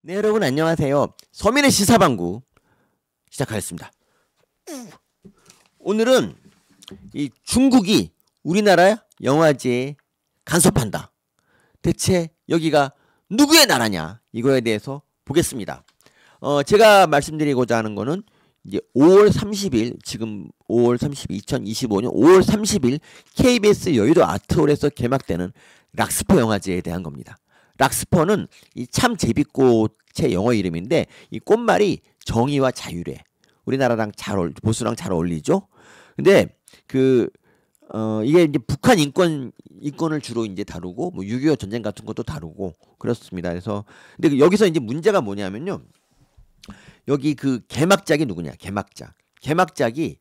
네, 여러분 안녕하세요. 서민의 시사방구 시작하겠습니다. 오늘은 이 중국이 우리나라 영화제에 간섭한다. 대체 여기가 누구의 나라냐? 이거에 대해서 보겠습니다. 제가 말씀드리고자 하는 거는 이제 5월 30일, 지금 5월 30일, 2025년 5월 30일 KBS 여의도 아트홀에서 개막되는 락스퍼 영화제에 대한 겁니다. 락스퍼는 이 참 제비꽃의 영어 이름인데 이 꽃말이 정의와 자유래. 우리나라랑 보수랑 잘 어울리죠? 근데 이게 이제 북한 인권을 주로 이제 다루고 뭐 6.25 전쟁 같은 것도 다루고 그렇습니다. 그래서 근데 여기서 이제 문제가 뭐냐면요. 여기 그 개막작이 누구냐? 개막작이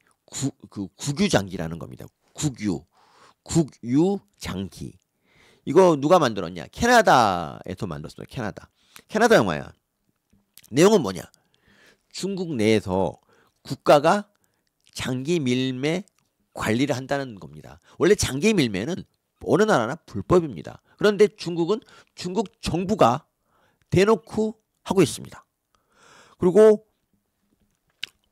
국유장기라는 겁니다. 국유장기. 이거 누가 만들었냐? 캐나다에서 만들었습니다. 캐나다 영화야. 내용은 뭐냐? 중국 내에서 국가가 장기 밀매 관리를 한다는 겁니다. 원래 장기 밀매는 어느 나라나 불법입니다. 그런데 중국 정부가 대놓고 하고 있습니다. 그리고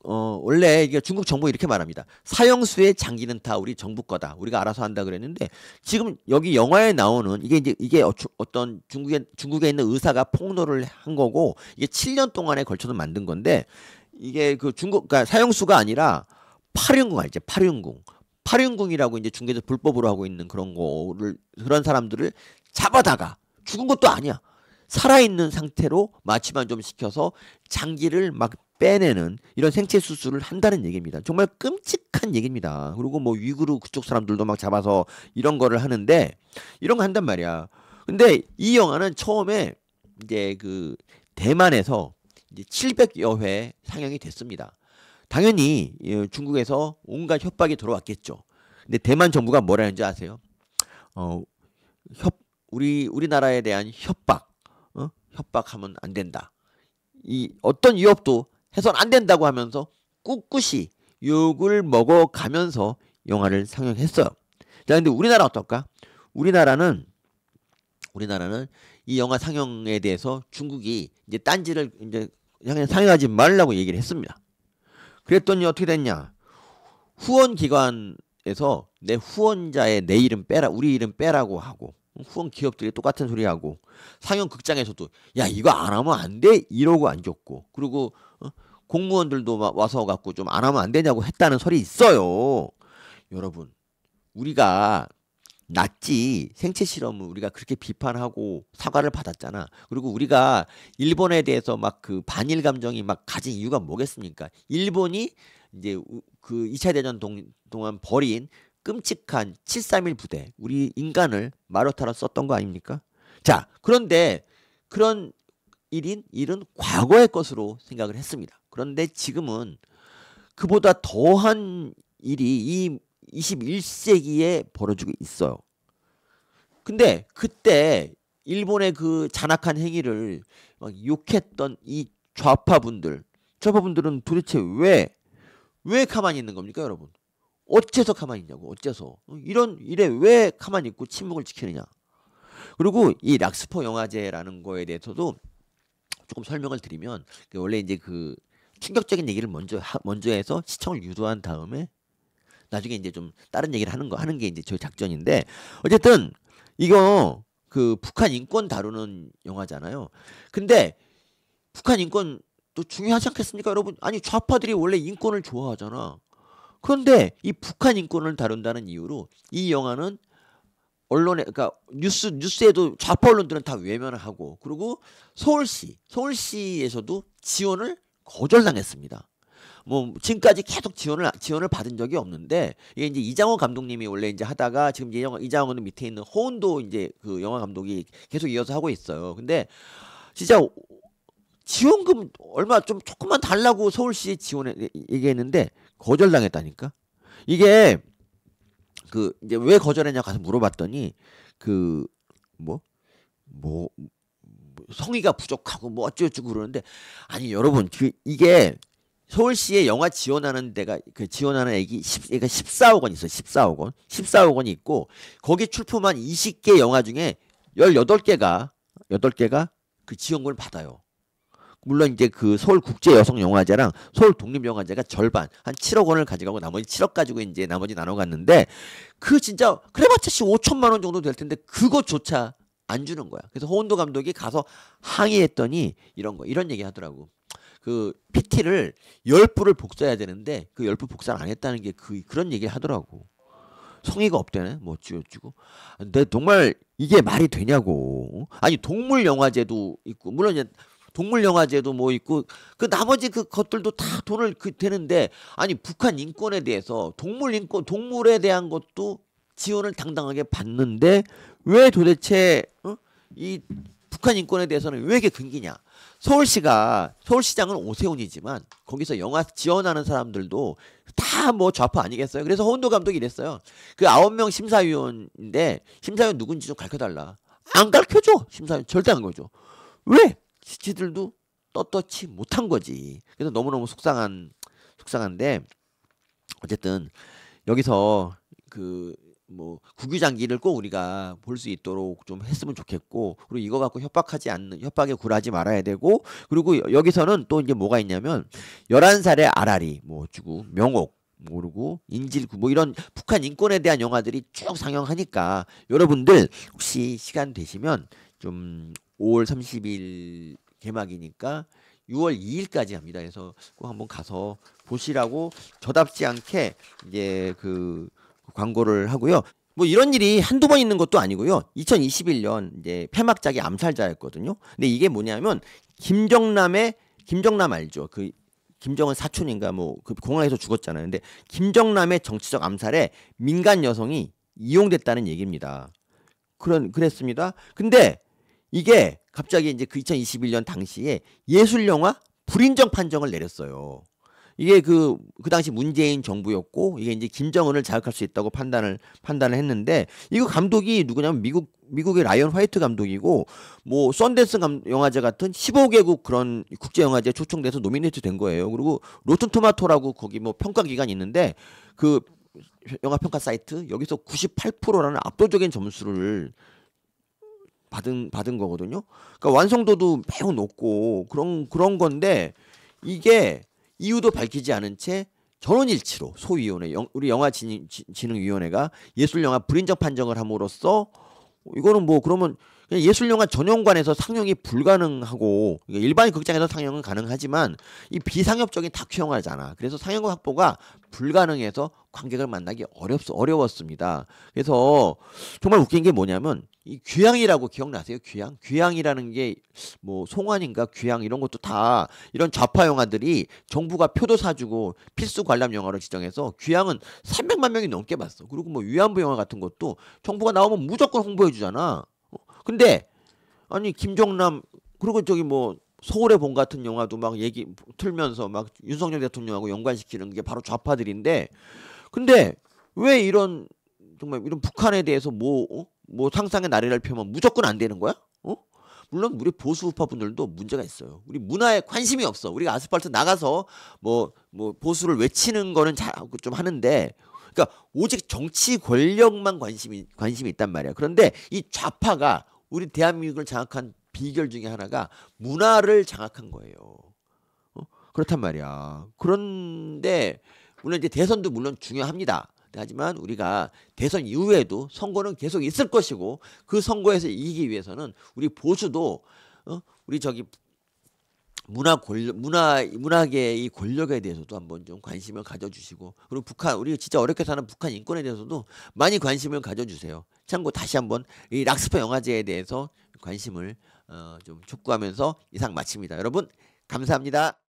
원래 이게 중국 정부 이렇게 말합니다. 사형수의 장기는 다 우리 정부 거다. 우리가 알아서 한다 그랬는데 지금 여기 영화에 나오는 이게 어떤 중국에 있는 의사가 폭로를 한 거고 이게 7년 동안에 걸쳐서 만든 건데 이게 그러니까 사형수가 아니라 파륜궁 알죠? 파륜궁이라고 이제 중국에서 불법으로 하고 있는 그런 사람들을 잡아다가 죽은 것도 아니야. 살아있는 상태로 마취만 좀 시켜서 장기를 막 빼내는 이런 생체 수술을 한다는 얘기입니다. 정말 끔찍한 얘기입니다. 그리고 뭐 위구르 그쪽 사람들도 막 잡아서 이런 거를 하는데 이런 거 한단 말이야. 근데 이 영화는 처음에 이제 대만에서 이제 700여 회 상영이 됐습니다. 당연히 중국에서 온갖 협박이 들어왔겠죠. 근데 대만 정부가 뭐라는지 아세요? 우리나라에 대한 협박하면 안 된다. 이 어떤 위협도 해서는 안 된다고 하면서 꿋꿋이 욕을 먹어가면서 영화를 상영했어요. 자, 근데 우리나라 어떨까? 우리나라는 이 영화 상영에 대해서 중국이 이제 딴지를 이제 상영하지 말라고 얘기를 했습니다. 그랬더니 어떻게 됐냐? 후원 기관에서 내 후원자의 내 이름 빼라, 우리 이름 빼라고 하고 후원 기업들이 똑같은 소리 하고 상영 극장에서도 야 이거 안 하면 안 돼 이러고 앉았고 그리고 공무원들도 막 와서 갖고 좀 안 하면 안 되냐고 했다는 소리 있어요. 여러분 우리가 낫지 생체 실험을 우리가 그렇게 비판하고 사과를 받았잖아. 그리고 우리가 일본에 대해서 막 반일 감정이 막 가진 이유가 뭐겠습니까? 일본이 이제 2차 대전 동안 벌인 끔찍한 731 부대, 우리 인간을 마루타로 썼던 거 아닙니까? 자, 그런데 그런 일은 과거의 것으로 생각을 했습니다. 그런데 지금은 그보다 더한 일이 이 21세기에 벌어지고 있어요. 근데 그때 일본의 그 잔악한 행위를 막 욕했던 이 좌파분들은 도대체 왜 가만히 있는 겁니까, 여러분? 어째서 가만히 있냐고, 어째서. 이런 일에 왜 가만히 있고 침묵을 지키느냐. 그리고 이 락스퍼 영화제라는 거에 대해서도 조금 설명을 드리면, 원래 이제 충격적인 얘기를 먼저 해서 시청을 유도한 다음에 나중에 이제 좀 다른 얘기를 하는 게 이제 저희 작전인데, 어쨌든, 이거 북한 인권 다루는 영화잖아요. 근데 북한 인권 또 중요하지 않겠습니까, 여러분? 아니, 좌파들이 원래 인권을 좋아하잖아. 그런데 이 북한 인권을 다룬다는 이유로 이 영화는 언론에 그러니까 뉴스에도 좌파 언론들은 다 외면을 하고 그리고 서울시에서도 지원을 거절당했습니다. 뭐 지금까지 계속 지원을 받은 적이 없는데 이게 이제 이장원 감독님이 원래 이제 하다가 지금 이장원 밑에 있는 허운도 이제 영화 감독이 계속 이어서 하고 있어요. 근데 진짜 지원금 얼마 좀 조금만 달라고 서울시에 얘기했는데 거절당했다니까. 이게 이제 왜 거절했냐 가서 물어봤더니 뭐 성의가 부족하고 뭐 어쩌고저쩌고 그러는데 아니 여러분 이게 서울시에 영화 지원하는 데가 지원하는 액이 14억 원 있어요. 14억 원이 있고 거기 출품한 20개 영화 중에 18개가 그 지원금을 받아요. 물론 이제 그 서울 국제 여성 영화제랑 서울 독립 영화제가 절반 한 7억 원을 가져가고 나머지 7억 가지고 이제 나머지 나눠 갔는데 그 진짜 그래봤자 5천만 원 정도 될 텐데 그것조차 안 주는 거야. 그래서 호은도 감독이 가서 항의했더니 이런 얘기 하더라고. 그 PT를 10부를 복사해야 되는데 그 10부 복사를 안 했다는 게 그런 얘기를 하더라고. 성의가 없대네. 뭐 어찌고. 근데 정말 이게 말이 되냐고. 아니 동물 영화제도 있고 물론 이제 동물 영화제도 뭐 있고 그 나머지 그 것들도 다 돈을 되는데 아니 북한 인권에 대해서 동물에 대한 것도 지원을 당당하게 받는데 왜 도대체 이 북한 인권에 대해서는 왜 이렇게 금기냐? 서울시장은 오세훈이지만 거기서 영화 지원하는 사람들도 다 뭐 좌파 아니겠어요? 그래서 허은도 감독이 이랬어요. 그 9명 심사위원인데 심사위원 누군지 좀 가르쳐달라. 안 가르쳐줘. 심사위원 절대 안 가르쳐줘. 왜? 지들도 떳떳이 못한 거지. 그래서 너무너무 속상한데 어쨌든 여기서 그 뭐 국유장기를 꼭 우리가 볼 수 있도록 좀 했으면 좋겠고 그리고 이거 갖고 협박에 굴하지 말아야 되고 그리고 여기서는 또 이제 뭐가 있냐면 11살의 아라리 뭐 어쩌고 명옥 모르고 인질구 뭐 이런 북한 인권에 대한 영화들이 쭉 상영하니까 여러분들 혹시 시간 되시면 좀 5월 30일 개막이니까 6월 2일까지 합니다. 그래서 꼭 한번 가서 보시라고 저답지 않게 이제 그 광고를 하고요. 뭐 이런 일이 한두 번 있는 것도 아니고요. 2021년 이제 폐막작이 암살자였거든요. 근데 이게 뭐냐면 김정남 알죠? 그 김정은 사촌인가 뭐 그 공항에서 죽었잖아요. 근데 김정남의 정치적 암살에 민간 여성이 이용됐다는 얘기입니다. 그랬습니다. 근데 이게 갑자기 이제 그 2021년 당시에 예술영화 불인정 판정을 내렸어요. 이게 그 당시 문재인 정부였고 이게 이제 김정은을 자극할 수 있다고 판단을 했는데 이거 감독이 누구냐면 미국의 라이언 화이트 감독이고 뭐 썬댄스 영화제 같은 15개국 그런 국제 영화제에 초청돼서 노미네이트 된 거예요. 그리고 로튼 토마토라고 거기 뭐 평가 기관이 있는데 그 영화 평가 사이트 여기서 98%라는 압도적인 점수를 받은 거거든요. 그러니까 완성도도 매우 높고 그런 건데 이게 이유도 밝히지 않은 채 전원일치로 소위원회 우리 영화진흥위원회가 예술영화 불인정 판정을 함으로써 이거는 뭐 그러면 그냥 예술영화 전용관에서 상영이 불가능하고 일반 극장에서 상영은 가능하지만 이 비상업적인 다큐 영화잖아. 그래서 상영 확보가 불가능해서 관객을 만나기 어려웠습니다. 그래서 정말 웃긴 게 뭐냐면 이 귀향이라고 기억나세요? 귀향이라는 게 뭐 송환인가 귀향 이런 것도 다 이런 좌파 영화들이 정부가 표도 사주고 필수 관람 영화로 지정해서 귀향은 300만 명이 넘게 봤어. 그리고 뭐 위안부 영화 같은 것도 정부가 나오면 무조건 홍보해 주잖아. 근데 아니 김정남 그리고 저기 뭐 서울의 봄 같은 영화도 막 얘기 틀면서 막 윤석열 대통령하고 연관시키는 게 바로 좌파들인데 근데 왜 정말 이런 북한에 대해서 뭐 상상의 나래를 펴면 무조건 안 되는 거야? 물론 우리 보수 우파 분들도 문제가 있어요. 우리 문화에 관심이 없어. 우리가 아스팔트 나가서 뭐 보수를 외치는 거는 좀 하는데 그러니까 오직 정치 권력만 관심이 있단 말이야. 그런데 이 좌파가 우리 대한민국을 장악한 비결 중에 하나가 문화를 장악한 거예요. 그렇단 말이야. 그런데 물론 이제 대선도 물론 중요합니다. 하지만 우리가 대선 이후에도 선거는 계속 있을 것이고 그 선거에서 이기기 위해서는 우리 보수도 우리 저기 문화계의 권력에 대해서도 한번 좀 관심을 가져주시고 그리고 우리 진짜 어렵게 사는 북한 인권에 대해서도 많이 관심을 가져주세요. 참고 다시 한번 이 락스퍼 영화제에 대해서 관심을 좀 촉구하면서 이상 마칩니다. 여러분 감사합니다.